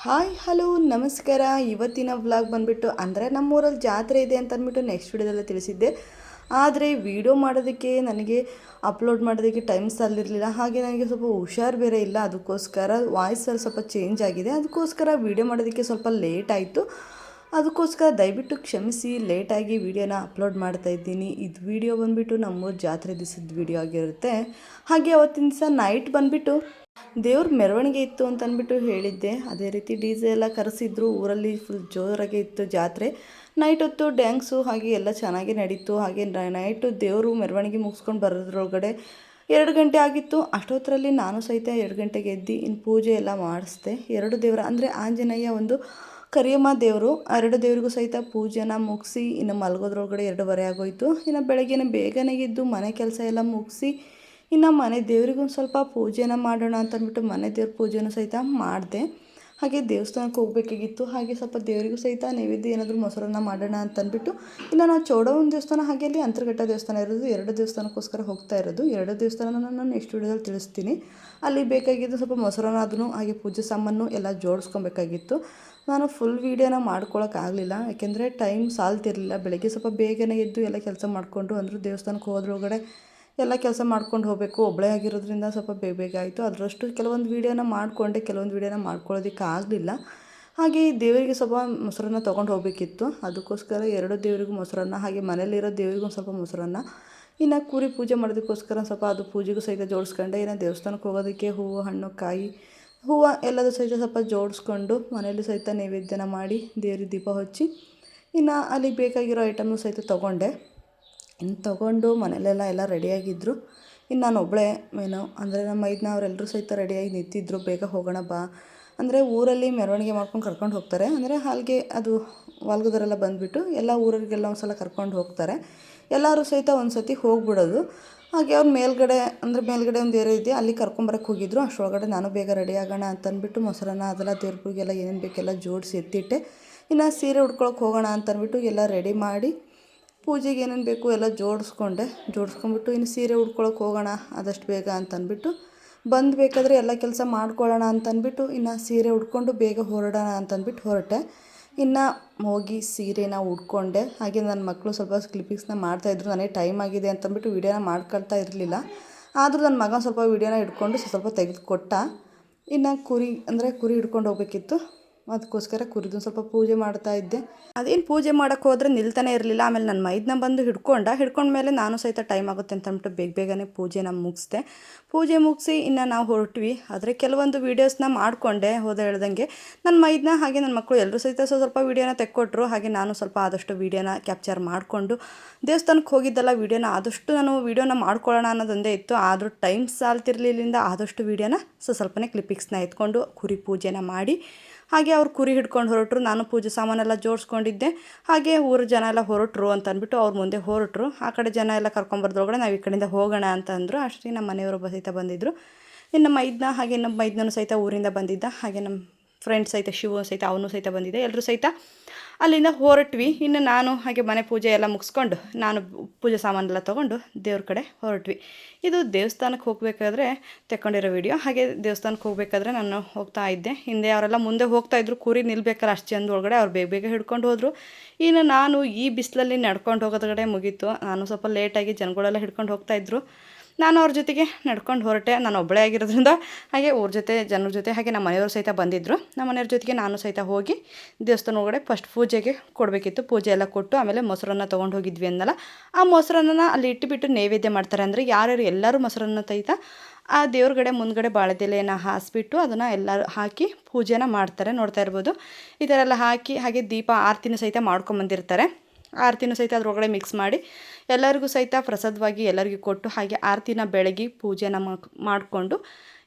Hi hello ನಮಸ್ಕಾರ. ಇವತ್ತಿನ vlog ಬಂದುಬಿಟ್ಟು ಅಂದರೆ ನಮ್ಮೂರಲ್ಲಿ ಜಾತ್ರೆ ಇದೆ ಅಂತ ಅಂದ್ಬಿಟ್ಟು ನೆಕ್ಸ್ಟ್ ವಿಡಿಯೋದಲ್ಲಿ ತಿಳಿಸಿದ್ದೆ. ಆದರೆ ವಿಡಿಯೋ ಮಾಡೋದಕ್ಕೆ ನನಗೆ ಅಪ್ಲೋಡ್ ಮಾಡೋದಕ್ಕೆ ಟೈಮ್ ಸಾಲಿರಲಿಲ್ಲ. ಹಾಗೆ ನನಗೆ ಸ್ವಲ್ಪ ಹುಷಾರು ಬೇರೆ ಇಲ್ಲ, ಅದಕ್ಕೋಸ್ಕರ ವಾಯ್ಸಲ್ಲಿ ಸ್ವಲ್ಪ ಚೇಂಜ್ ಆಗಿದೆ. ಅದಕ್ಕೋಸ್ಕರ ವಿಡಿಯೋ ಮಾಡೋದಕ್ಕೆ ಸ್ವಲ್ಪ ಲೇಟ್ ಆಯಿತು. ಅದಕ್ಕೋಸ್ಕರ ದಯವಿಟ್ಟು ಕ್ಷಮಿಸಿ, ಲೇಟಾಗಿ ವಿಡಿಯೋನ ಅಪ್ಲೋಡ್ ಮಾಡ್ತಾಯಿದ್ದೀನಿ. ಇದು ವಿಡಿಯೋ ಬಂದುಬಿಟ್ಟು ನಮ್ಮೂರ ಜಾತ್ರೆ ದಿವಸದ ವಿಡಿಯೋ ಆಗಿರುತ್ತೆ. ಹಾಗೆ ಅವತ್ತಿನ ದಿವಸ ನೈಟ್ ಬಂದುಬಿಟ್ಟು ದೇವ್ರ ಮೆರವಣಿಗೆ ಇತ್ತು ಅಂತ ಅಂದ್ಬಿಟ್ಟು ಹೇಳಿದ್ದೆ. ಅದೇ ರೀತಿ DJ ಎಲ್ಲ ಕರೆಸಿದ್ರು. ಊರಲ್ಲಿ ಫುಲ್ ಜೋರಾಗೆ ಇತ್ತು ಜಾತ್ರೆ. ನೈಟ್ ಹೊತ್ತು ಡ್ಯಾನ್ಸು ಹಾಗೆ ಎಲ್ಲ ಚೆನ್ನಾಗಿ ನಡೀತು. ಹಾಗೆ ನೈಟು ದೇವರು ಮೆರವಣಿಗೆ ಮುಗಿಸ್ಕೊಂಡು ಬರೋದ್ರೊಳಗಡೆ 2 ಗಂಟೆ ಆಗಿತ್ತು. ಅಷ್ಟೊತ್ತರಲ್ಲಿ ನಾನು ಸಹಿತ 2 ಗಂಟೆಗೆ ಎದ್ದು ಇನ್ನು ಪೂಜೆ ಎಲ್ಲ ಮಾಡಿಸ್ದೆ. 2 ದೇವರ ಅಂದರೆ ಆಂಜನೇಯ, ಒಂದು ಕರಿಯಮ್ಮ ದೇವರು, 2 ದೇವರಿಗೂ ಸಹಿತ ಪೂಜೆನ ಮುಗಿಸಿ ಇನ್ನು ಮಲಗೋದ್ರೊಳಗಡೆ 2:30 ಆಗೋಯಿತು. ಇನ್ನು ಬೆಳಗ್ಗೆನೇ ಬೇಗನೆ ಎದ್ದು ಮನೆ ಕೆಲಸ ಎಲ್ಲ ಮುಗಿಸಿ ಇನ್ನು ಮನೆ ದೇವರಿಗೂ ಸ್ವಲ್ಪ ಪೂಜೆನ ಮಾಡೋಣ ಅಂತಂದ್ಬಿಟ್ಟು ಮನೆ ದೇವ್ರ ಪೂಜೆನೂ ಸಹಿತ ಮಾಡಿದೆ. ಹಾಗೆ ದೇವಸ್ಥಾನಕ್ಕೆ ಹೋಗಬೇಕಾಗಿತ್ತು. ಹಾಗೆ ಸ್ವಲ್ಪ ದೇವರಿಗೂ ಸಹಿತ ನೈವೇದ್ಯ ಏನಾದರೂ ಮೊಸರನ್ನ ಮಾಡೋಣ ಅಂತಂದ್ಬಿಟ್ಟು ಇನ್ನು ನಾವು ಚೌಡವನ ದೇವಸ್ಥಾನ ಹಾಗೆ ಅಲ್ಲಿ ಅಂತರ್ಘಟ್ಟ ದೇವಸ್ಥಾನ ಇರೋದು, 2 ದೇವಸ್ಥಾನಕ್ಕೋಸ್ಕರ ಹೋಗ್ತಾ ಇರೋದು. 2 ದೇವಸ್ಥಾನ ನಾನು ನೆಕ್ಸ್ಟ್ ವಿಡಿಯೋದಲ್ಲಿ ತಿಳಿಸ್ತೀನಿ. ಅಲ್ಲಿ ಬೇಕಾಗಿದ್ದು ಸ್ವಲ್ಪ ಮೊಸರನ್ನ ಅದನ್ನು ಹಾಗೆ ಪೂಜೆ ಸಾಮಾನು ಎಲ್ಲ ಜೋಡಿಸ್ಕೊಬೇಕಾಗಿತ್ತು. ನಾನು ಫುಲ್ ವೀಡಿಯೋನ ಮಾಡ್ಕೊಳಕ್ಕಾಗಲಿಲ್ಲ, ಯಾಕೆಂದರೆ ಟೈಮ್ ಸಾಲ್ತಿರಲಿಲ್ಲ. ಬೆಳಗ್ಗೆ ಸ್ವಲ್ಪ ಬೇಗನೆ ಎದ್ದು ಎಲ್ಲ ಕೆಲಸ ಮಾಡಿಕೊಂಡು ಅಂದರೂ ದೇವಸ್ಥಾನಕ್ಕೆ ಹೋದ್ರೊಳಗಡೆ ಎಲ್ಲ ಕೆಲಸ ಮಾಡ್ಕೊಂಡು ಹೋಗಬೇಕು. ಒಬ್ಬಳೇ ಆಗಿರೋದ್ರಿಂದ ಸ್ವಲ್ಪ ಬೇಗ ಆಯಿತು. ಅದರಷ್ಟು ಕೆಲವೊಂದು ವೀಡಿಯೋನ ಮಾಡಿಕೊಂಡೆ, ಕೆಲವೊಂದು ವೀಡಿಯೋನ ಮಾಡ್ಕೊಳ್ಳೋದಕ್ಕೆ ಆಗಲಿಲ್ಲ. ಹಾಗೆ ದೇವರಿಗೆ ಸ್ವಲ್ಪ ಮೊಸರನ್ನ ತೊಗೊಂಡು ಹೋಗಬೇಕಿತ್ತು. ಅದಕ್ಕೋಸ್ಕರ 2 ದೇವರಿಗೂ ಮೊಸರನ್ನ, ಹಾಗೆ ಮನೇಲಿರೋ ದೇವರಿಗೂ ಸ್ವಲ್ಪ ಮೊಸರನ್ನ, ಇನ್ನು ಕುರಿ ಪೂಜೆ ಮಾಡೋದಕ್ಕೋಸ್ಕರ ಸ್ವಲ್ಪ ಅದು ಪೂಜೆಗೂ ಸಹಿತ ಜೋಡಿಸ್ಕೊಂಡೆ. ಇನ್ನು ದೇವಸ್ಥಾನಕ್ಕೆ ಹೋಗೋದಕ್ಕೆ ಹೂವು, ಹಣ್ಣು, ಕಾಯಿ, ಹೂವು ಎಲ್ಲದೂ ಸಹಿತ ಸ್ವಲ್ಪ ಜೋಡಿಸ್ಕೊಂಡು ಮನೇಲಿ ಸಹಿತ ನೈವೇದ್ಯನ ಮಾಡಿ ದೇವ್ರಿಗೆ ದೀಪ ಹಚ್ಚಿ ಇನ್ನು ಅಲ್ಲಿ ಬೇಕಾಗಿರೋ ಐಟಮ್ನು ಸಹಿತ ತೊಗೊಂಡೆ. ಇನ್ನು ತೊಗೊಂಡು ಮನೇಲೆಲ್ಲ ರೆಡಿಯಾಗಿದ್ದರು. ಇನ್ನು ನಾನು ಒಬ್ಬಳೇ ಅಂದರೆ ನಮ್ಮ ಮೈದ್ನ ಅವರೆಲ್ಲರೂ ಸಹಿತ ರೆಡಿಯಾಗಿ ನಿಂತಿದ್ದರು. ಬೇಗ ಹೋಗೋಣ ಬಾ ಅಂದರೆ ಊರಲ್ಲಿ ಮೆರವಣಿಗೆ ಮಾಡ್ಕೊಂಡು ಕರ್ಕೊಂಡು ಹೋಗ್ತಾರೆ. ಅಂದರೆ ಹಾಗೆ ಅದು ವಾಲ್ಗದವರೆಲ್ಲ ಬಂದುಬಿಟ್ಟು ಎಲ್ಲ ಊರಿಗೆಲ್ಲ ಒಂದು ಸಲ ಕರ್ಕೊಂಡು ಹೋಗ್ತಾರೆ. ಎಲ್ಲರೂ ಸಹಿತ ಒಂದು ಸತಿ ಹೋಗ್ಬಿಡೋದು. ಹಾಗೆ ಅವ್ರು ಮೇಲ್ಗಡೆ ಒಂದು ಏರಿಯಾ ಇದೆ, ಅಲ್ಲಿ ಕರ್ಕೊಂಬರಕ್ಕೆ ಹೋಗಿದ್ರು. ಅಷ್ಟರೊಳಗಡೆ ನಾನು ಬೇಗ ರೆಡಿ ಆಗೋಣ ಅಂತಂದ್ಬಿಟ್ಟು ಮೊಸರನ್ನ ಅದೆಲ್ಲ ದೇವ್ರಿಗೆಲ್ಲ ಏನೇನು ಬೇಕೆಲ್ಲ ಜೋಡಿಸಿ ಎತ್ತಿಟ್ಟೆ. ಇನ್ನು ಸೀರೆ ಉಟ್ಕೊಳಕ್ಕೆ ಹೋಗೋಣ ಅಂತಂದ್ಬಿಟ್ಟು ಎಲ್ಲ ರೆಡಿ ಮಾಡಿ ಪೂಜೆಗೆ ಏನೇನು ಬೇಕು ಎಲ್ಲ ಜೋಡಿಸ್ಕೊಂಬಿಟ್ಟು ಇನ್ನು ಸೀರೆ ಉಟ್ಕೊಳಕ್ಕೆ ಹೋಗೋಣ ಆದಷ್ಟು ಬೇಗ ಅಂತಂದ್ಬಿಟ್ಟು ಬೇಕಾದರೆ ಎಲ್ಲ ಕೆಲಸ ಮಾಡ್ಕೊಳ್ಳೋಣ ಅಂತಂದ್ಬಿಟ್ಟು ಇನ್ನು ಸೀರೆ ಉಟ್ಕೊಂಡು ಬೇಗ ಹೊರಡೋಣ ಅಂತಂದ್ಬಿಟ್ಟು ಹೊರಟೆ. ಇನ್ನು ಹೋಗಿ ಸೀರೆನ ಉಟ್ಕೊಂಡೆ. ಹಾಗೆ ನನ್ನ ಮಕ್ಕಳು ಸ್ವಲ್ಪ ಕ್ಲಿಪ್ಪಿಂಗ್ಸ್ನ ಮಾಡ್ತಾಯಿದ್ರು. ನನಗೆ ಟೈಮ್ ಆಗಿದೆ ಅಂತಂದ್ಬಿಟ್ಟು ವೀಡಿಯೋನ ಮಾಡ್ಕೊಳ್ತಾ ಇರಲಿಲ್ಲ. ಆದರೂ ನನ್ನ ಮಗ ಸ್ವಲ್ಪ ವೀಡಿಯೋನ ಹಿಡ್ಕೊಂಡು ಸ್ವಲ್ಪ ತೆಗೆದುಕೊಟ್ಟ. ಇನ್ನು ಕುರಿ ಹಿಡ್ಕೊಂಡು ಹೋಗಬೇಕಿತ್ತು. ಅದಕ್ಕೋಸ್ಕರ ಕುರಿದು ಸ್ವಲ್ಪ ಪೂಜೆ ಮಾಡ್ತಾಯಿದ್ದೆ. ಅದೇನು ಪೂಜೆ ಮಾಡೋಕ್ಕೆ ಹೋದರೆ ನಿಲ್ತಾನೆ ಇರಲಿಲ್ಲ. ಆಮೇಲೆ ನನ್ನ ಮೈದನ್ನ ಬಂದು ಹಿಡ್ಕೊಂಡ್ಮೇಲೆ ನಾನು ಸಹಿತ ಟೈಮ್ ಆಗುತ್ತೆ ಅಂತಂದ್ಬಿಟ್ಟು ಬೇಗನೆ ಪೂಜೆನ ಮುಗಿಸ್ದೆ. ಪೂಜೆ ಮುಗಿಸಿ ಇನ್ನು ನಾವು ಹೊರಟ್ವಿ. ಆದರೆ ಕೆಲವೊಂದು ವೀಡಿಯೋಸ್ನ ಮಾಡಿಕೊಂಡೆ ಹೇಳ್ದಂಗೆ. ನನ್ನ ಮೈದನ್ನ ಹಾಗೆ ನನ್ನ ಮಕ್ಕಳು ಎಲ್ಲರೂ ಸಹಿತ ಸ್ವಲ್ಪ ವೀಡಿಯೋನ ತೆಕ್ಕೊಟ್ರು. ಹಾಗೆ ನಾನು ಸ್ವಲ್ಪ ಆದಷ್ಟು ವೀಡಿಯೋನ ಕ್ಯಾಪ್ಚರ್ ಮಾಡಿಕೊಂಡು ದೇವಸ್ಥಾನಕ್ಕೆ ಹೋಗಿದ್ದೆಲ್ಲ ವೀಡಿಯೋನ ಆದಷ್ಟು ನಾನು ವೀಡಿಯೋನ ಮಾಡ್ಕೊಳ್ಳೋಣ ಅನ್ನೋದೊಂದೇ ಇತ್ತು. ಆದರೂ ಟೈಮ್ ಸಾಲ್ತಿರ್ಲಿಲ್ಲ. ಆದಷ್ಟು ವೀಡಿಯೋನ ಸ್ವಲ್ಪನೇ ಕ್ಲಿಪ್ಪಿಂಗ್ಸ್ನ ಎತ್ಕೊಂಡು ಕುರಿ ಪೂಜೆನ ಮಾಡಿ ಹಾಗೆ ಅವ್ರು ಕುರಿ ಹಿಡ್ಕೊಂಡು ಹೊರಟರು. ನಾನು ಪೂಜೆ ಸಾಮಾನೆಲ್ಲ ಜೋಡಿಸ್ಕೊಂಡಿದ್ದೆ. ಹಾಗೆ ಊರ ಜನ ಎಲ್ಲ ಹೊರಟರು ಅಂತ ಅಂದ್ಬಿಟ್ಟು ಅವ್ರ ಮುಂದೆ ಹೊರಟರು. ಆ ಕಡೆ ಜನ ಎಲ್ಲ ಕರ್ಕೊಂಬರ್ದ್ರೊಳಗಡೆ ನಾವು ಈ ಕಡೆಯಿಂದ ಹೋಗೋಣ ಅಂತ ಅಂದರು. ಅಷ್ಟೇ ನಮ್ಮ ಮನೆಯವರು ಸಹಿತ ಬಂದಿದ್ದರು. ಇನ್ನು ಮೈದನ್ನ ಹಾಗೆ ನಮ್ಮ ಮೈದನೂ ಸಹಿತ ಊರಿಂದ ಬಂದಿದ್ದ. ಹಾಗೆ ನಮ್ಮ ಫ್ರೆಂಡ್ಸ್ ಸಹಿತ ಶಿವ ಸಹಿತ ಅವನು ಸಹಿತ ಬಂದಿದ್ದೆ. ಎಲ್ಲರೂ ಸಹಿತ ಅಲ್ಲಿಂದ ಹೊರಟ್ವಿ. ಇನ್ನು ನಾನು ಹಾಗೆ ಮನೆ ಪೂಜೆ ಎಲ್ಲ ಮುಗಿಸ್ಕೊಂಡು ನಾನು ಪೂಜೆ ಸಾಮಾನೆಲ್ಲ ತೊಗೊಂಡು ದೇವ್ರ ಕಡೆ ಹೊರಟ್ವಿ. ಇದು ದೇವಸ್ಥಾನಕ್ಕೆ ಹೋಗಬೇಕಾದ್ರೆ ತೆಕ್ಕೊಂಡಿರೋ ವಿಡಿಯೋ. ಹಾಗೆ ದೇವಸ್ಥಾನಕ್ಕೆ ಹೋಗಬೇಕಾದ್ರೆ ನಾನು ಹೋಗ್ತಾ ಇದ್ದೆ. ಹಿಂದೆ ಅವರೆಲ್ಲ ಮುಂದೆ ಹೋಗ್ತಾಯಿದ್ರು. ಕುರಿ ನಿಲ್ಬೇಕಲ್ಲ ಅಷ್ಟು ಜನದ ಒಳಗಡೆ ಅವ್ರು ಬೇಗ ಹಿಡ್ಕೊಂಡು ಹೋದರು. ಇನ್ನು ನಾನು ಈ ಬಿಸಿಲಲ್ಲಿ ನಡ್ಕೊಂಡು ಹೋಗೋದ್ಗಡೆ ಮುಗೀತು. ನಾನು ಸ್ವಲ್ಪ ಲೇಟಾಗಿ ಜನಗಳೆಲ್ಲ ಹಿಡ್ಕೊಂಡು ಹೋಗ್ತಾಯಿದ್ರು. ನಾನು ಅವ್ರ ಜೊತೆಗೆ ನಡ್ಕೊಂಡು ಹೊರಟೆ. ನಾನು ಒಬ್ಬಳೇ ಆಗಿರೋದ್ರಿಂದ ಹಾಗೆ ಜನರ ಜೊತೆ ಹಾಗೆ ನಮ್ಮ ಮನೆಯವರು ಸಹಿತ ಬಂದಿದ್ದರು. ನಮ್ಮ ಮನೆಯವ್ರ ಜೊತೆಗೆ ನಾನು ಸಹಿತ ಹೋಗಿ ದೇವಸ್ಥಾನ ಒಳಗಡೆ ಫಸ್ಟ್ ಪೂಜೆಗೆ ಕೊಡಬೇಕಿತ್ತು. ಪೂಜೆ ಎಲ್ಲ ಕೊಟ್ಟು ಆಮೇಲೆ ಮೊಸರನ್ನ ತೊಗೊಂಡು ಹೋಗಿದ್ವಿ ಅಂದಲ್ಲ, ಆ ಮೊಸರನ್ನ ಅಲ್ಲಿ ಇಟ್ಟುಬಿಟ್ಟು ನೈವೇದ್ಯ ಮಾಡ್ತಾರೆ. ಅಂದರೆ ಯಾರ್ಯಾರು ಎಲ್ಲರೂ ಮೊಸರನ್ನ ಸಹಿತ ಆ ದೇವ್ರಗಡೆ ಮುಂದ್ಗಡೆ ಬಾಳೆದೆಲೆನ ಹಾಸಿಬಿಟ್ಟು ಅದನ್ನು ಎಲ್ಲರೂ ಹಾಕಿ ಪೂಜೆನ ಮಾಡ್ತಾರೆ. ನೋಡ್ತಾ ಇರ್ಬೋದು. ಈ ಥರ ಎಲ್ಲ ಹಾಕಿ ಹಾಗೆ ದೀಪ ಆರತಿನೂ ಸಹಿತ ಮಾಡ್ಕೊಂಬಂದಿರ್ತಾರೆ. ಆರತಿನೂ ಸಹಿತ ಅದ್ರೊಳಗಡೆ ಮಿಕ್ಸ್ ಮಾಡಿ ಎಲ್ಲರಿಗೂ ಸಹಿತ ಪ್ರಸಾದವಾಗಿ ಎಲ್ಲರಿಗೂ ಕೊಟ್ಟು ಹಾಗೆ ಆರತಿನ ಬೆಳಗಿ ಪೂಜೆನ ಮಾಡಿಕೊಂಡು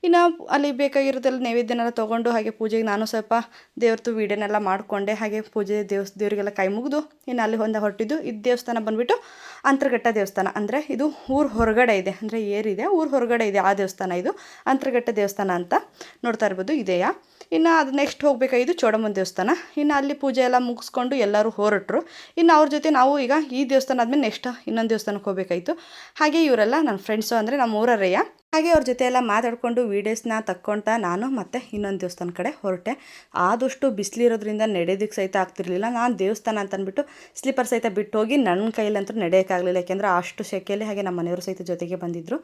ಇನ್ನು ಅಲ್ಲಿ ಬೇಕಾಗಿರೋದೆಲ್ಲ ನೈವೇದ್ಯನೆಲ್ಲ ತೊಗೊಂಡು ಹಾಗೆ ಪೂಜೆಗೆ ನಾನು ಸ್ವಲ್ಪ ದೇವ್ರದ್ದು ವೀಡಿಯೋನೆಲ್ಲ ಮಾಡಿಕೊಂಡೆ. ಹಾಗೆ ದೇವರಿಗೆಲ್ಲ ಕೈ ಮುಗಿದು ಇನ್ನು ಅಲ್ಲಿ ಹೊರಟಿದ್ದು. ಇದು ದೇವಸ್ಥಾನ ಬಂದುಬಿಟ್ಟು ಅಂತರ್ಘಟ್ಟ ದೇವಸ್ಥಾನ. ಅಂದರೆ ಇದು ಊರ ಹೊರಗಡೆ ಇದೆ, ಅಂದರೆ ಏರಿದೆ ಊರ ಹೊರಗಡೆ ಇದೆ ಆ ದೇವಸ್ಥಾನ. ಇದು ಅಂತರ್ಘಟ್ಟ ದೇವಸ್ಥಾನ ಅಂತ ನೋಡ್ತಾ ಇರ್ಬೋದು. ಇದೆಯಾ ಇನ್ನು ಅದು ನೆಕ್ಸ್ಟ್ ಹೋಗಬೇಕಾಗಿದ್ದು ಚೌಡಮ್ಮನ ದೇವಸ್ಥಾನ. ಇನ್ನು ಅಲ್ಲಿ ಪೂಜೆ ಎಲ್ಲ ಮುಗಿಸ್ಕೊಂಡು ಎಲ್ಲರೂ ಹೊರಟರು. ಇನ್ನು ಅವ್ರ ಜೊತೆ ನಾವು ಈಗ ಈ ದೇವಸ್ಥಾನ ಆದಮೇಲೆ ನೆಕ್ಸ್ಟ್ ಇನ್ನೊಂದು ದೇವಸ್ಥಾನಕ್ಕೆ ಹೋಗಬೇಕಾಯಿತು. ಹಾಗೆ ಇವರೆಲ್ಲ ನನ್ನ ಫ್ರೆಂಡ್ಸು, ಅಂದರೆ ನಮ್ಮ ಊರರೆಯ ಹಾಗೆ ಅವ್ರ ಜೊತೆ ಎಲ್ಲ ಮಾತಾಡಿಕೊಂಡು ವೀಡಿಯೋಸ್ನ ತಕ್ಕೊಳ್ತಾ ನಾನು ಮತ್ತೆ ಇನ್ನೊಂದು ದೇವಸ್ಥಾನ ಕಡೆ ಹೊರಟೆ. ಆದಷ್ಟು ಬಿಸಿಲಿರೋದ್ರಿಂದ ನಡೆಯೋದಕ್ಕೆ ಸಹಿತ ಆಗ್ತಿರ್ಲಿಲ್ಲ. ನಾನು ದೇವಸ್ಥಾನ ಅಂತ ಅಂದ್ಬಿಟ್ಟು ಸ್ಲೀಪರ್ ಸಹಿತ ಬಿಟ್ಟು ಹೋಗಿ ನನ್ನ ಕೈಯಲ್ಲಂತೂ ನಡೆಯೋಕ್ಕಾಗಲಿಲ್ಲ. ಯಾಕೆಂದರೆ ಅಷ್ಟು ಸೆಕೆಯಲ್ಲಿ. ಹಾಗೆ ನಮ್ಮ ಮನೆಯವರು ಸಹಿತ ಜೊತೆಗೆ ಬಂದಿದ್ದರು.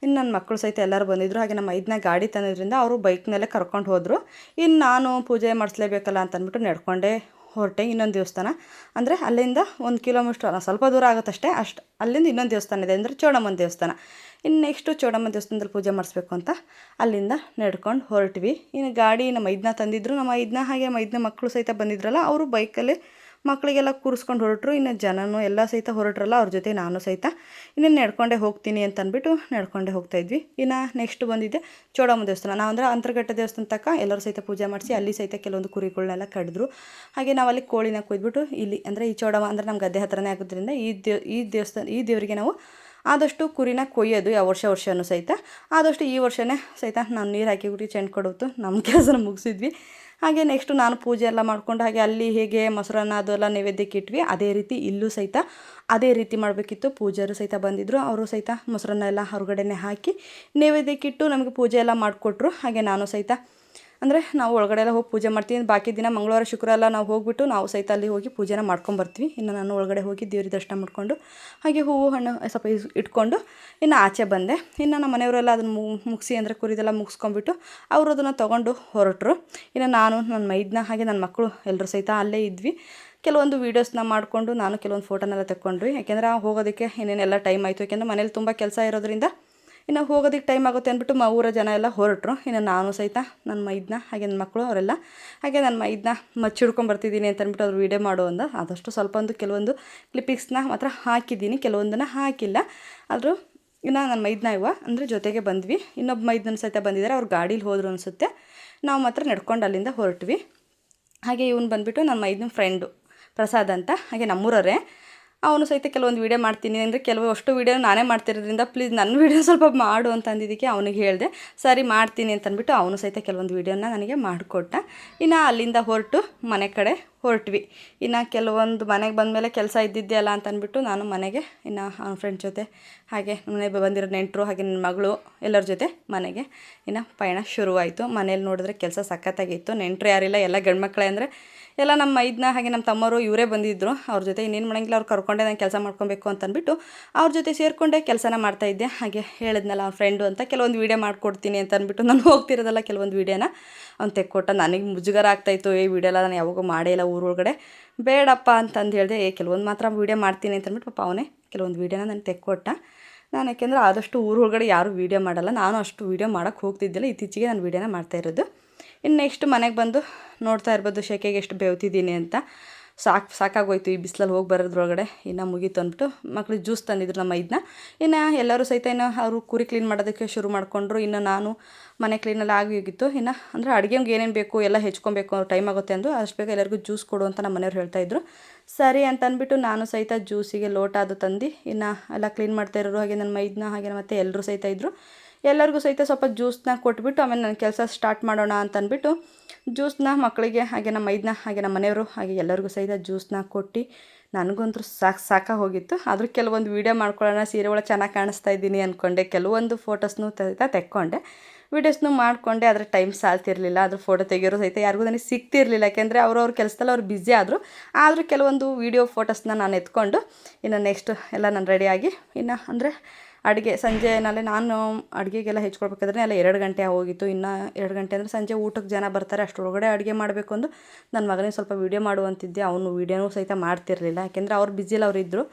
ಇನ್ನು ನನ್ನ ಮಕ್ಕಳು ಸಹಿತ ಎಲ್ಲರೂ ಬಂದಿದ್ದರು. ಹಾಗೆ ನಮ್ಮ ಮೈದನ ಗಾಡಿ ತಂದಿದ್ದರಿಂದ ಅವರು ಬೈಕ್ನಲ್ಲೇ ಕರ್ಕೊಂಡು ಹೋದರು. ಇನ್ನು ನಾನು ಪೂಜೆ ಮಾಡಿಸ್ಲೇಬೇಕಲ್ಲ ಅಂತ ಅಂದ್ಬಿಟ್ಟು ನಡ್ಕೊಂಡೆ ಹೊರಟೆ ಇನ್ನೊಂದು ದೇವಸ್ಥಾನ. ಅಂದರೆ ಅಲ್ಲಿಂದ 1 ಕಿಲೋಮೀಟ್ರ್ ಸ್ವಲ್ಪ ದೂರ ಆಗುತ್ತಷ್ಟೇ. ಅಲ್ಲಿಂದ ಇನ್ನೊಂದು ದೇವಸ್ಥಾನ ಇದೆ, ಅಂದರೆ ಚೌಡಮ್ಮನ ದೇವಸ್ಥಾನ. ಇನ್ನು ನೆಕ್ಸ್ಟು ಚೌಡಮ್ಮನ ದೇವಸ್ಥಾನದಲ್ಲಿ ಪೂಜೆ ಮಾಡಿಸ್ಬೇಕು ಅಂತ ಅಲ್ಲಿಂದ ನಡ್ಕೊಂಡು ಹೊರಟ್ವಿ. ಇನ್ನು ಗಾಡಿ ನಮ್ಮ ಮೈದನ ತಂದಿದ್ರು. ನಮ್ಮ ಮೈದನ ಹಾಗೆ ಮೈದನ ಮಕ್ಕಳು ಸಹಿತ ಬಂದಿದ್ರಲ್ಲ, ಅವರು ಬೈಕಲ್ಲಿ ಮಕ್ಕಳಿಗೆಲ್ಲ ಕೂರಿಸ್ಕೊಂಡು ಹೊರಟರು. ಇನ್ನು ಜನನೂ ಎಲ್ಲ ಸಹಿತ ಹೊರಟ್ರಲ್ಲ, ಅವ್ರ ಜೊತೆ ನಾನು ಸಹಿತ ಇನ್ನು ನಡ್ಕೊಂಡೇ ಹೋಗ್ತೀನಿ ಅಂತ ಅಂದ್ಬಿಟ್ಟು ನಡ್ಕೊಂಡೇ ಹೋಗ್ತಾಯಿದ್ವಿ. ಇನ್ನು ನೆಕ್ಸ್ಟ್ ಬಂದಿದ್ದೆ ಚೌಡಮ್ಮ ದೇವಸ್ಥಾನ. ನಾವು ಅಂದರೆ ಅಂತರ್ಘಟ್ಟ ದೇವಸ್ಥಾನ ತನಕ ಎಲ್ಲರೂ ಸಹಿತ ಪೂಜೆ ಮಾಡಿಸಿ ಅಲ್ಲಿ ಸಹಿತ ಕೆಲವೊಂದು ಕುರಿಗಳನ್ನೆಲ್ಲ ಕಡಿದ್ರು. ಹಾಗೆ ನಾವು ಅಲ್ಲಿ ಕೋಳಿನ ಕೊಯ್ದುಬಿಟ್ಟು ಇಲ್ಲಿ ಅಂದರೆ ಈ ಚೌಡಮ್ಮ ಅಂದರೆ ನಮ್ಮ ಗದ್ದೆ ಹತ್ರನೇ ಆಗೋದ್ರಿಂದ ಈ ದೇವರಿಗೆ ನಾವು ಆದಷ್ಟು ಕುರಿನ ಕೊಯ್ಯೋದು ಯಾವ ವರ್ಷವೂ ಸಹಿತ. ಆದಷ್ಟು ಈ ವರ್ಷವೇ ಸಹಿತ ನಾನು ನೀರು ಹಾಕಿಬಿಟ್ಟು ಚೆಂಡು ಕೊಡೋದು ನಮ್ಮ ಕೆಲಸನ ಮುಗಿಸಿದ್ವಿ. ಹಾಗೆ ನೆಕ್ಸ್ಟು ನಾನು ಪೂಜೆ ಎಲ್ಲ ಮಾಡ್ಕೊಂಡು ಹಾಗೆ ಅಲ್ಲಿ ಹೇಗೆ ಮೊಸರನ್ನ ಅದೆಲ್ಲ ನೈವೇದ್ಯಕ್ಕೆ ಇಟ್ವಿ, ಅದೇ ರೀತಿ ಇಲ್ಲೂ ಸಹಿತ ಅದೇ ರೀತಿ ಮಾಡಬೇಕಿತ್ತು. ಪೂಜಾರು ಸಹಿತ ಬಂದಿದ್ದರು. ಅವರು ಸಹಿತ ಮೊಸರನ್ನ ಎಲ್ಲ ಹೊರಗಡೆನೇ ಹಾಕಿ ನೈವೇದ್ಯಕ್ಕಿಟ್ಟು ನಮಗೆ ಪೂಜೆ ಎಲ್ಲ ಮಾಡಿಕೊಟ್ರು. ಹಾಗೆ ನಾನು ಸಹಿತ ಅಂದರೆ ನಾವು ಒಳಗಡೆ ಎಲ್ಲ ಹೋಗಿ ಪೂಜೆ ಮಾಡ್ತೀವಿ. ಬಾಕಿ ದಿನ ಮಂಗಳವಾರ ಶುಕ್ರವಾರ ಎಲ್ಲ ನಾವು ಹೋಗಿಬಿಟ್ಟು ನಾವು ಸಹಿತ ಅಲ್ಲಿ ಹೋಗಿ ಪೂಜೆನ ಮಾಡ್ಕೊಂಬರ್ತೀವಿ. ಇನ್ನು ನಾನು ಒಳಗಡೆ ಹೋಗಿ ದೇವ್ರ ದರ್ಶನ ಮಾಡಿಕೊಂಡು ಹಾಗೆ ಹೂವು ಹಣ್ಣು ಸ್ವಲ್ಪ ಇಟ್ಕೊಂಡು ಇನ್ನು ಆಚೆ ಬಂದೆ. ಇನ್ನು ನಮ್ಮ ಮನೆಯವರೆಲ್ಲ ಅದನ್ನು ಮುಗಿಸಿ ಅಂದರೆ ಕುರಿದೆಲ್ಲ ಮುಗಿಸ್ಕೊಂಡ್ಬಿಟ್ಟು ಅವರು ಅದನ್ನು ತೊಗೊಂಡು ಹೊರಟರು. ಇನ್ನು ನಾನು ನನ್ನ ಮೈದನ ಹಾಗೆ ನನ್ನ ಮಕ್ಕಳು ಎಲ್ಲರೂ ಸಹಿತ ಅಲ್ಲೇ ಇದ್ವಿ. ಕೆಲವೊಂದು ವೀಡಿಯೋಸ್ನ ಮಾಡಿಕೊಂಡು ನಾನು ಕೆಲವೊಂದು ಫೋಟೋನೆಲ್ಲ ತೆಕ್ಕೊಂಡ್ವಿ. ಯಾಕೆಂದರೆ ಹೋಗೋದಕ್ಕೆ ಇನ್ನೇನೆಲ್ಲ ಟೈಮ್ ಆಯಿತು. ಯಾಕೆಂದರೆ ಮನೇಲಿ ತುಂಬ ಕೆಲಸ ಇರೋದ್ರಿಂದ ಇನ್ನು ಹೋಗೋದಕ್ಕೆ ಟೈಮ್ ಆಗುತ್ತೆ ಅಂದ್ಬಿಟ್ಟು ಊರ ಜನ ಎಲ್ಲ ಹೊರಟರು. ಇನ್ನು ನಾನು ಸಹಿತ ನನ್ನ ಮೈದನ ಹಾಗೆ ನನ್ನ ಮಕ್ಕಳು ಅವರೆಲ್ಲ ಹಾಗೆ ನನ್ನ ಮೈದನ ಮಚ್ಚಿಡ್ಕೊಂಬರ್ತಿದ್ದೀನಿ ಅಂತ ಅಂದ್ಬಿಟ್ಟು ಅವ್ರು ವೀಡಿಯೋ ಮಾಡೋ ಅಂದ. ಆದಷ್ಟು ಸ್ವಲ್ಪ ಕೆಲವೊಂದು ಕ್ಲಿಪ್ಪಿಂಗ್ಸ್ನ ಮಾತ್ರ ಹಾಕಿದ್ದೀನಿ, ಕೆಲವೊಂದನ್ನು ಹಾಕಿಲ್ಲ. ಆದರೂ ಇನ್ನು ನನ್ನ ಮೈದನ ಅಂದರೆ ಜೊತೆಗೆ ಬಂದ್ವಿ. ಇನ್ನೊಬ್ಬ ಮೈದನ ಸಹಿತ ಬಂದಿದ್ದಾರೆ, ಅವ್ರು ಗಾಡೀಲಿ ಹೋದರು ಅನಿಸುತ್ತೆ. ನಾವು ಮಾತ್ರ ನಡ್ಕೊಂಡು ಅಲ್ಲಿಂದ ಹೊರಟ್ವಿ. ಹಾಗೆ ಇವನು ಬಂದುಬಿಟ್ಟು ನನ್ನ ಮೈದನ ಫ್ರೆಂಡು ಪ್ರಸಾದ್ ಅಂತ, ಹಾಗೆ ನಮ್ಮೂರವರೇ. ಅವನು ಸಹಿತ ಕೆಲವೊಂದು ವೀಡಿಯೋ ಮಾಡ್ತೀನಿ ಅಂದರೆ ಅಷ್ಟು ವೀಡಿಯೋ ನಾನೇ ಮಾಡ್ತಿರೋದ್ರಿಂದ ಪ್ಲೀಸ್ ನನ್ನ ವೀಡಿಯೋ ಸ್ವಲ್ಪ ಮಾಡು ಅಂತ ಅಂದಿದ್ದಕ್ಕೆ ಅವನಿಗೆ ಹೇಳಿದೆ. ಸರಿ ಮಾಡ್ತೀನಿ ಅಂತಂದ್ಬಿಟ್ಟು ಅವನು ಸಹಿತ ಕೆಲವೊಂದು ವೀಡಿಯೋನ ನನಗೆ ಮಾಡಿಕೊಟ್ಟ. ಇನ್ನು ಅಲ್ಲಿಂದ ಹೊರಟು ಮನೆ ಕಡೆ ಹೊರಟ್ವಿ. ಇನ್ನು ಕೆಲವೊಂದು ಮನೆಗೆ ಬಂದಮೇಲೆ ಕೆಲಸ ಇದ್ದಿದ್ದೆ ಅಲ್ಲ ಅಂತ ಅಂದ್ಬಿಟ್ಟು ನಾನು ಮನೆಗೆ ಇನ್ನು ಅವನ ಫ್ರೆಂಡ್ ಜೊತೆ ಹಾಗೆ ಮನೆಗೆ ಬಂದಿರೋ ನೆಂಟರು ಹಾಗೆ ನನ್ನ ಮಗಳು ಎಲ್ಲರ ಜೊತೆ ಮನೆಗೆ ಇನ್ನು ಪಯಣ ಶುರುವಾಯಿತು. ಮನೇಲಿ ನೋಡಿದ್ರೆ ಕೆಲಸ ಸಖತ್ತಾಗಿತ್ತು. ನೆಂಟರು ಯಾರಿಲ್ಲ, ಎಲ್ಲ ಗಂಡು ಮಕ್ಕಳೇ. ಅಂದರೆ ಎಲ್ಲ ನಮ್ಮ ಮೈದನ ಹಾಗೆ ನಮ್ಮ ತಮ್ಮರು ಇವರೇ ಬಂದಿದ್ದರು. ಅವ್ರ ಜೊತೆ ಇನ್ನೇನು ಮಾಡೋಂಗಿಲ್ಲ, ಅವ್ರು ಕರ್ಕೊಂಡೆ ನಾನು ಕೆಲಸ ಮಾಡ್ಕೊಬೇಕು ಅಂತ ಅಂದ್ಬಿಟ್ಟು ಅವ್ರ ಜೊತೆ ಸೇರಿಕೊಂಡೆ ಕೆಲಸನ ಮಾಡ್ತಾಯಿದ್ದೆ. ಹಾಗೆ ಹೇಳಿದ್ನಲ್ಲ ಅವ್ನ ಫ್ರೆಂಡು ಅಂತ ಕೆಲವೊಂದು ವೀಡಿಯೋ ಮಾಡಿಕೊಡ್ತೀನಿ ಅಂತ ಅಂದ್ಬಿಟ್ಟು ನಾನು ಹೋಗ್ತಿರೋದಲ್ಲ ಕೆಲವೊಂದು ವೀಡಿಯೋನ ಅವ್ನು ತೆಕ್ಕೊಟ್ಟ. ನನಗೆ ಮುಜುಗರ ಆಗ್ತಾಯಿತ್ತು, ವೀಡಿಯೋ ಎಲ್ಲ ನಾನು ಯಾವಾಗೂ ಮಾಡೇ ಇಲ್ಲ ಊರೊಳಗಡೆ, ಬೇಡಪ್ಪ ಅಂತಂದು ಹೇಳಿದೆ. ಕೆಲವೊಂದು ಮಾತ್ರ ವೀಡಿಯೋ ಮಾಡ್ತೀನಿ ಅಂತ ಅಂದ್ಬಿಟ್ಟು ಪಾಪ ಅವನೇ ಕೆಲವೊಂದು ವೀಡಿಯೋನ ನಾನು ತೆಕ್ಕೊಟ್ಟ. ನಾನು ಯಾಕೆಂದರೆ ಆದಷ್ಟು ಊರೊಳಗಡೆ ಯಾರೂ ವೀಡಿಯೋ ಮಾಡೋಲ್ಲ, ನಾನು ಅಷ್ಟು ವೀಡಿಯೋ ಮಾಡೋಕ್ಕೆ ಹೋಗ್ತಿದ್ದಿಲ್ಲ. ಇತ್ತೀಚೆಗೆ ನಾನು ವೀಡಿಯೋನ ಮಾಡ್ತಾಯಿರೋದು. ಇನ್ನು ನೆಕ್ಸ್ಟ್ ಮನೆಗೆ ಬಂದು ನೋಡ್ತಾ ಇರ್ಬೋದು ಶೆಕೆಗೆ ಎಷ್ಟು ಬೆವ್ತಿದ್ದೀನಿ ಅಂತ. ಸಾಕಾಗೋಯ್ತು ಈ ಬಿಸಿಲಲ್ಲಿ ಹೋಗಿ ಬರೋದ್ರೊಳಗಡೆ. ಇನ್ನು ಮುಗೀತು ಅಂದ್ಬಿಟ್ಟು ಮಕ್ಳಿಗೆ ಜ್ಯೂಸ್ ತಂದಿದ್ರು ನಮ್ಮ ಮೈದನ. ಇನ್ನು ಎಲ್ಲರೂ ಸಹಿತ ಇನ್ನು ಅವರು ಕುರಿ ಕ್ಲೀನ್ ಮಾಡೋದಕ್ಕೆ ಶುರು ಮಾಡಿಕೊಂಡ್ರು. ಇನ್ನು ನಾನು ಮನೆ ಕ್ಲೀನೆಲ್ಲ ಆಗಿ ಹೋಗಿತ್ತು. ಇನ್ನು ಅಂದರೆ ಅಡುಗೆಗೆ ಏನೇನು ಬೇಕು ಎಲ್ಲ ಹೆಚ್ಕೊಬೇಕು, ಟೈಮ್ ಆಗುತ್ತೆ ಅಂದು ಅಷ್ಟು ಬೇಗ ಎಲ್ಲರಿಗೂ ಜ್ಯೂಸ್ ಕೊಡು ಅಂತ ನಮ್ಮ ಮನೆಯವ್ರು ಹೇಳ್ತಾಯಿದ್ರು. ಸರಿ ಅಂತ ಅಂದ್ಬಿಟ್ಟು ನಾನು ಸಹಿತ ಜ್ಯೂಸಿಗೆ ಲೋಟ ಅದು ತಂದು ಇನ್ನು ಎಲ್ಲ ಕ್ಲೀನ್ ಮಾಡ್ತಾ ಇರೋರು ಹಾಗೆ ನನ್ನ ಮೈದನ ಹಾಗೆ ಮತ್ತು ಎಲ್ಲರೂ ಸಹಿತ ಇದ್ದರು. ಎಲ್ಲರಿಗೂ ಸಹಿತ ಸ್ವಲ್ಪ ಜ್ಯೂಸನ್ನ ಕೊಟ್ಬಿಟ್ಟು ಆಮೇಲೆ ನನ್ನ ಕೆಲಸ ಸ್ಟಾರ್ಟ್ ಮಾಡೋಣ ಅಂತ ಅಂದ್ಬಿಟ್ಟು ಜ್ಯೂಸನ್ನ ಮಕ್ಕಳಿಗೆ ಹಾಗೆ ನಮ್ಮ ಮೈದನ ಹಾಗೆ ನಮ್ಮ ಮನೆಯವರು ಹಾಗೆ ಎಲ್ಲರಿಗೂ ಸಹಿತ ಜ್ಯೂಸನ್ನ ಕೊಟ್ಟು ನನಗಂತೂ ಸಾಕಾಗಿ ಹೋಗಿತ್ತು. ಆದರೂ ಕೆಲವೊಂದು ವೀಡಿಯೋ ಮಾಡ್ಕೊಳ್ಳೋಣ, ಸೀರೆ ಒಳಗೆ ಚೆನ್ನಾಗಿ ಕಾಣಿಸ್ತಾ ಇದ್ದೀನಿ ಅಂದ್ಕೊಂಡೆ. ಕೆಲವೊಂದು ಫೋಟೋಸ್ನೂ ತೆಕ್ಕೊಂಡೆ, ವೀಡಿಯೋಸ್ನೂ ಮಾಡಿಕೊಂಡೆ. ಆದರೆ ಟೈಮ್ ಸಾಲ್ತಿರಲಿಲ್ಲ. ಅದ್ರ ಫೋಟೋ ತೆಗಿಯೋರು ಸಹಿತ ಯಾರಿಗೂ ನನಗೆ ಸಿಗ್ತಿರಲಿಲ್ಲ. ಯಾಕೆಂದರೆ ಅವ್ರವ್ರ ಕೆಲಸದಲ್ಲಿ ಅವ್ರು ಬ್ಯುಸಿ ಆದರೂ ಕೆಲವೊಂದು ವೀಡಿಯೋ ಫೋಟೋಸ್ನ ನಾನು ಎತ್ಕೊಂಡು ಇನ್ನು ನೆಕ್ಸ್ಟ್ ಎಲ್ಲ ನಾನು ರೆಡಿಯಾಗಿ ಇನ್ನು ಅಂದರೆ ಅಡುಗೆ ಸಂಜೆನಲ್ಲೇ ನಾನು ಅಡುಗೆಗೆಲ್ಲ ಹೆಚ್ಕೊಳ್ಬೇಕಾದ್ರೆ ಎಲ್ಲ 2 ಗಂಟೆ ಹೋಗಿತ್ತು. ಇನ್ನು 2 ಗಂಟೆ ಅಂದರೆ ಸಂಜೆ ಊಟಕ್ಕೆ ಜನ ಬರ್ತಾರೆ, ಅಷ್ಟರೊಳಗಡೆ ಅಡುಗೆ ಮಾಡಬೇಕು ಅಂದು ನನ್ನ ಮಗನಿಗೆ ಸ್ವಲ್ಪ ವೀಡಿಯೋ ಮಾಡುವಂತಿದ್ದೆ. ಅವನು ವೀಡಿಯೋನೂ ಸಹಿತ ಮಾಡ್ತಿರಲಿಲ್ಲ, ಯಾಕೆಂದರೆ ಅವ್ರು ಬ್ಯುಸಿಲಿ ಅವ್ರು ಇದ್ದರು.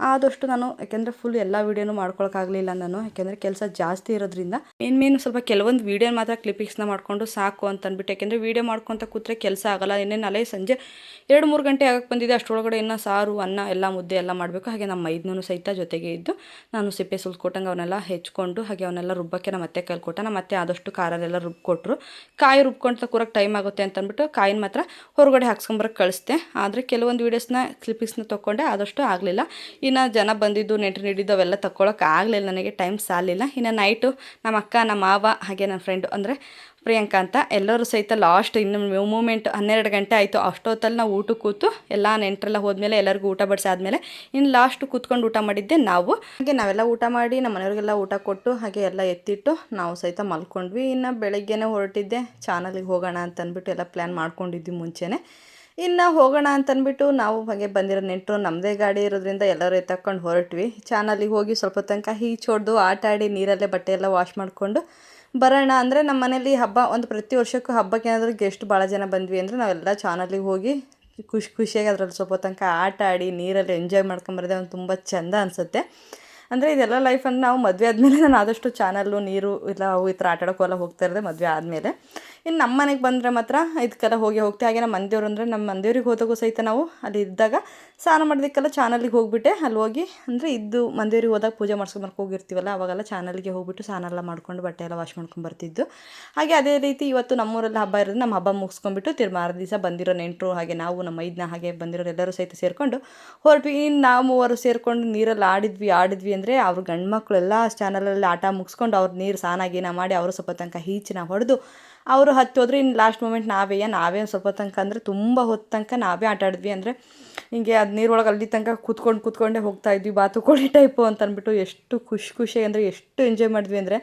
ಆದಷ್ಟು ನಾನು ಯಾಕೆಂದರೆ ಫುಲ್ ಎಲ್ಲ ವೀಡಿಯೋನೂ ಮಾಡ್ಕೊಳಕ್ಕಾಗಲಿಲ್ಲ ನಾನು, ಯಾಕೆಂದರೆ ಕೆಲಸ ಜಾಸ್ತಿ ಇರೋದ್ರಿಂದ ಮೇನು ಸ್ವಲ್ಪ ಕೆಲವೊಂದು ವೀಡಿಯೋ ಮಾತ್ರ ಕ್ಲಿಪ್ಪಿಂಗ್ಸ್ನ ಮಾಡಿಕೊಂಡು ಸಾಕು ಅಂತ ಅಂದ್ಬಿಟ್ಟು. ಯಾಕೆಂದರೆ ವೀಡಿಯೋ ಮಾಡ್ಕೊತ ಕೂತ್ರೆ ಕೆಲಸ ಆಗೋಲ್ಲ. ಇನ್ನೇನು ಅಲ್ಲೇ ಸಂಜೆ 2-3 ಗಂಟೆ ಆಗಕ್ಕೆ ಬಂದಿದೆ. ಅಷ್ಟರೊಳಗಡೆ ಇನ್ನು ಸಾರು ಅನ್ನ ಎಲ್ಲ ಮುದ್ದೆ ಎಲ್ಲ ಮಾಡಬೇಕು. ಹಾಗೆ ನಮ್ಮ ಮೈದನೂ ಸಹಿತ ಜೊತೆಗೆ ಇದ್ದು ನಾನು ಸಿಪ್ಪೆ ಸುಲ್ಕೊಟ್ಟಂಗೆ ಅವನ್ನೆಲ್ಲ ಹೆಚ್ಕೊಂಡು ಹಾಗೆ ಅವನ್ನೆಲ್ಲ ರುಬ್ಬಕ್ಕೆ ನಮ್ಮ ಮತ್ತೆ ಕಲ್ಕೊಟ್ಟ. ನಮ್ಮ ಮತ್ತೆ ಆದಷ್ಟು ಖಾರನೆಲ್ಲ ರುಬ್ಕೊಟ್ರು. ಕಾಯಿ ರುಬ್ಕೊಂಡು ಕೂರಕ್ಕೆ ಟೈಮ್ ಆಗುತ್ತೆ ಅಂತ ಅಂದ್ಬಿಟ್ಟು ಕಾಯಿನ ಮಾತ್ರ ಹೊರಗಡೆ ಹಾಕ್ಸ್ಕೊಂಬರಕ್ಕೆ ಕಳಿಸ್ದೆ. ಆದರೆ ಕೆಲವೊಂದು ವೀಡಿಯೋಸ್ನ ಕ್ಲಿಪ್ಪಿಂಗ್ಸ್ನ ತೊಗೊಂಡೆ, ಆದಷ್ಟು ಆಗಲಿಲ್ಲ. ಇನ್ನು ಜನ ಬಂದಿದ್ದು ನೆಂಟರು ನೀಡಿದ್ದು ಅವೆಲ್ಲ ತಗೊಳಕ್ಕೆ ಆಗಲಿಲ್ಲ, ನನಗೆ ಟೈಮ್ ಸಾಲಿಲ್ಲ. ಇನ್ನು ನೈಟು ನಮ್ಮ ಅಕ್ಕ, ನಮ್ಮ ಮಾವ ಹಾಗೆ ನನ್ನ ಫ್ರೆಂಡು ಅಂದರೆ ಪ್ರಿಯಾಂಕಾ ಅಂತ ಎಲ್ಲರೂ ಸಹಿತ ಲಾಸ್ಟ್ ಇನ್ನು ಮೂಮೆಂಟ್ 12 ಗಂಟೆ ಆಯಿತು. ಅಷ್ಟೊತ್ತಲ್ಲಿ ನಾವು ಊಟಕ್ಕೆ ಕೂತು ಎಲ್ಲ ನೆಂಟರೆಲ್ಲ ಹೋದ್ಮೇಲೆ ಎಲ್ಲರಿಗೂ ಊಟ ಬಡಿಸಾದ್ಮೇಲೆ ಇನ್ನು ಲಾಸ್ಟ್ ಕೂತ್ಕೊಂಡು ಊಟ ಮಾಡಿದ್ದೆ ನಾವು. ಹಾಗೆ ನಾವೆಲ್ಲ ಊಟ ಮಾಡಿ ನಮ್ಮ ಮನೆಯವ್ರಿಗೆಲ್ಲ ಊಟ ಕೊಟ್ಟು ಹಾಗೆ ಎಲ್ಲ ಎತ್ತಿಟ್ಟು ನಾವು ಸಹಿತ ಮಲ್ಕೊಂಡ್ವಿ. ಇನ್ನು ಬೆಳಗ್ಗೆನೇ ಹೊರಟಿದ್ದೆ, ಚಾನಲಿಗೆ ಹೋಗೋಣ ಅಂತಂದ್ಬಿಟ್ಟು ಎಲ್ಲ ಪ್ಲ್ಯಾನ್ ಮಾಡ್ಕೊಂಡಿದ್ವಿ ಮುಂಚೆನೇ. ಇನ್ನು ಹೋಗೋಣ ಅಂತಂದ್ಬಿಟ್ಟು ನಾವು ಹಾಗೆ ಬಂದಿರೋ ನೆಂಟರು, ನಮ್ಮದೇ ಗಾಡಿ ಇರೋದ್ರಿಂದ ಎಲ್ಲರೂ ಎತ್ತಕೊಂಡು ಹೊರಟ್ವಿ. ಚಾನಲಿಗೆ ಹೋಗಿ ಸ್ವಲ್ಪ ತನಕ ಈಚೊಡ್ದು ಆಟ ಆಡಿ ನೀರಲ್ಲೇ ಬಟ್ಟೆ ಎಲ್ಲ ವಾಶ್ ಮಾಡಿಕೊಂಡು ಬರೋಣ. ಅಂದರೆ ನಮ್ಮ ಮನೇಲಿ ಹಬ್ಬ ಒಂದು ಪ್ರತಿ ವರ್ಷಕ್ಕೂ ಹಬ್ಬಕ್ಕೆ ಏನಾದರೂ ಗೆಸ್ಟ್ ಭಾಳ ಜನ ಬಂದ್ವಿ ಅಂದರೆ ನಾವೆಲ್ಲ ಚಾನಲಿಗೆ ಹೋಗಿ ಖುಷಿಯಾಗಿ ಅದರಲ್ಲಿ ಸ್ವಲ್ಪ ತನಕ ಆಟ ಆಡಿ ನೀರಲ್ಲಿ ಎಂಜಾಯ್ ಮಾಡ್ಕೊಂಬರೋದೇ ಒಂದು ತುಂಬ ಚೆಂದ ಅನಿಸುತ್ತೆ. ಅಂದರೆ ಇದೆಲ್ಲ ಲೈಫ್ ಅಂದರೆ ನಾವು ಮದುವೆ ಆದಮೇಲೆ ನಾನು ಆದಷ್ಟು ಚಾನಲ್ಲು ನೀರು ಇಲ್ಲ ಅವು ಈ ಥರ ಆಟ ಆಡೋಕ್ಕೆಲ್ಲ ಹೋಗ್ತಾ ಇರೋದೆ ಮದುವೆ ಆದಮೇಲೆ. ಇನ್ನು ನಮ್ಮ ಮನೆಗೆ ಬಂದರೆ ಮಾತ್ರ ಇದಕ್ಕೆಲ್ಲ ಹೋಗ್ತೀವಿ. ಹಾಗೆ ನಮ್ಮ ಮಂದಿಯವರು ಅಂದರೆ ನಮ್ಮ ಮಂದಿಯವ್ರಿಗೆ ಹೋದಾಗೂ ಸಹಿತ ನಾವು ಅಲ್ಲಿ ಇದ್ದಾಗ ಸ್ನಾನ ಮಾಡೋದಕ್ಕೆಲ್ಲ ಚಾನಲಿಗೆ ಹೋಗಿಬಿಟ್ಟೆ ಅಲ್ಲಿ ಹೋಗಿ ಅಂದರೆ ಇದ್ದು ಮಂದಿಯವ್ರಿಗೆ ಹೋದಾಗ ಪೂಜೆ ಮಾಡ್ಸ್ಕೊಂಬರ್ಕೆ ಹೋಗಿರ್ತೀವಲ್ಲ ಅವಾಗೆಲ್ಲ ಚಾನಲ್ಗೆ ಹೋಗ್ಬಿಟ್ಟು ಸ್ನಾನ ಎಲ್ಲ ಮಾಡ್ಕೊಂಡು ಬಟ್ಟೆ ಎಲ್ಲ ವಾಶ್ ಮಾಡ್ಕೊಂಬರ್ತಿದ್ದು. ಹಾಗೆ ಅದೇ ರೀತಿ ಇವತ್ತು ನಮ್ಮೂರಲ್ಲಿ ಹಬ್ಬ ಇರೋದು, ನಮ್ಮ ಹಬ್ಬ ಮುಗಿಸ್ಕೊಂಡ್ಬಿಟ್ಟು ತಿರ್ಮಾರ ದಿವಸ ಬಂದಿರೋ ನೆಂಟರು ಹಾಗೆ ನಾವು ನಮ್ಮ ಮೈದನ ಹಾಗೆ ಬಂದಿರೋರು ಎಲ್ಲರೂ ಸಹಿತ ಸೇರಿಕೊಂಡು ಹೊರಟ್ವಿ. ಇನ್ನು ನಾವು ಮೂವರು ಸೇರಿಕೊಂಡು ನೀರಲ್ಲಿ ಆಡಿದ್ವಿ ಅಂದರೆ ಅವ್ರ ಗಂಡು ಮಕ್ಕಳೆಲ್ಲ ಚಾನಲಲ್ಲಿ ಆಟ ಮುಗಿಸ್ಕೊಂಡು ಅವ್ರು ನೀರು ಸ್ನಾನ ಗೀನ ಮಾಡಿ ಅವರು ಸ್ವಲ್ಪ ತನಕ ಈಚಿನ ಹೊಡೆದು ಅವರು ಹತ್ತೋದ್ರೆ ಇನ್ನು ಲಾಸ್ಟ್ ಮೂಮೆಂಟ್ ನಾವೇ ಸ್ವಲ್ಪ ತನಕ ಅಂದರೆ ತುಂಬ ಹೊತ್ತು ತನಕ ನಾವೇ ಆಟ ಆಡಿದ್ವಿ. ಅಂದರೆ ಹಿಂಗೆ ಅದು ನೀರೊಳಗೆ ಅಲ್ಲಿ ತನಕ ಕೂತ್ಕೊಂಡೇ ಹೋಗ್ತಾಯಿದ್ವಿ, ಬಾತುಕೋಳಿ ಟೈಪು ಅಂತ ಅಂದ್ಬಿಟ್ಟು ಎಷ್ಟು ಖುಷಿ ಅಂದರೆ ಎಷ್ಟು ಎಂಜಾಯ್ ಮಾಡಿದ್ವಿ ಅಂದರೆ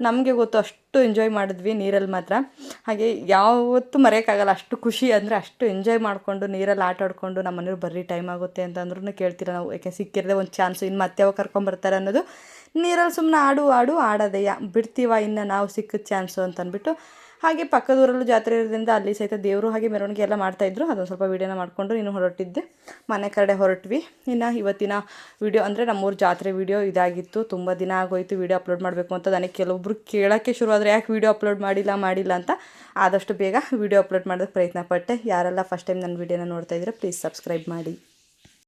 ನಮಗೆ ಗೊತ್ತು ಅಷ್ಟು ಎಂಜಾಯ್ ಮಾಡಿದ್ವಿ ನೀರಲ್ಲಿ ಮಾತ್ರ. ಹಾಗೆ ಯಾವತ್ತೂ ಮರೆಯೋಕ್ಕಾಗಲ್ಲ, ಅಷ್ಟು ಖುಷಿ ಅಂದರೆ ಅಷ್ಟು ಎಂಜಾಯ್ ಮಾಡಿಕೊಂಡು ನೀರಲ್ಲಿ ಆಟ ಆಡಿಕೊಂಡು ನಮ್ಮ ಮನೆಯವ್ರು ಬರ್ರಿ ಟೈಮ್ ಆಗುತ್ತೆ ಅಂತಂದ್ರೂ ಕೇಳ್ತೀರ ನಾವು, ಯಾಕೆ ಸಿಕ್ಕಿರದೆ ಒಂದು ಚಾನ್ಸು ಇನ್ನು ಮತ್ತೆ ಯಾವಾಗ ಕರ್ಕೊಂಬರ್ತಾರೆ ಅನ್ನೋದು. ನೀರಲ್ಲಿ ಸುಮ್ಮನೆ ಆಡೋದಯ್ಯ ಬಿಡ್ತೀವ ಇನ್ನು ನಾವು ಸಿಕ್ಕಿದ ಚಾನ್ಸು ಅಂತಂದ್ಬಿಟ್ಟು. ಹಾಗೆ ಪಕ್ಕದೂರಲ್ಲೂ ಜಾತ್ರೆ ಇರೋದ್ರಿಂದ ಅಲ್ಲಿ ಸಹಿತ ದೇವರು ಹಾಗೆ ಮೆರವಣಿಗೆ ಎಲ್ಲ ಮಾಡ್ತಾಯಿದ್ರು. ಅದೊಂದು ಸ್ವಲ್ಪ ವೀಡಿಯೋನ ಮಾಡಿಕೊಂಡು ಇನ್ನು ಹೊರಟಿದ್ದೆ, ಮನೆ ಕಡೆ ಹೊರಟ್ವಿ. ಇನ್ನು ಇವತ್ತಿನ ವೀಡಿಯೋ ಅಂದರೆ ನಮ್ಮೂರು ಜಾತ್ರೆ ವೀಡಿಯೋ ಇದಾಗಿತ್ತು. ತುಂಬ ದಿನ ಆಗೋಯ್ತು ವೀಡಿಯೋ ಅಪ್ಲೋಡ್ ಮಾಡಬೇಕು ಅಂತ. ನನಗೆ ಕೆಲವೊಬ್ರು ಕೇಳೋಕ್ಕೆ ಶುರುವಾದರೆ ಯಾಕೆ ವೀಡಿಯೋ ಅಪ್ಲೋಡ್ ಮಾಡಿಲ್ಲ ಅಂತ. ಆದಷ್ಟು ಬೇಗ ವೀಡಿಯೋ ಅಪ್ಲೋಡ್ ಮಾಡೋದಕ್ಕೆ ಪ್ರಯತ್ನ ಪಟ್ಟೆ. ಯಾರೆಲ್ಲ ಫಸ್ಟ್ ಟೈಮ್ ನನ್ನ ವೀಡಿಯೋನ ನೋಡ್ತಾಯಿದ್ರೆ ಪ್ಲೀಸ್ ಸಬ್ಸ್ಕ್ರೈಬ್ ಮಾಡಿ.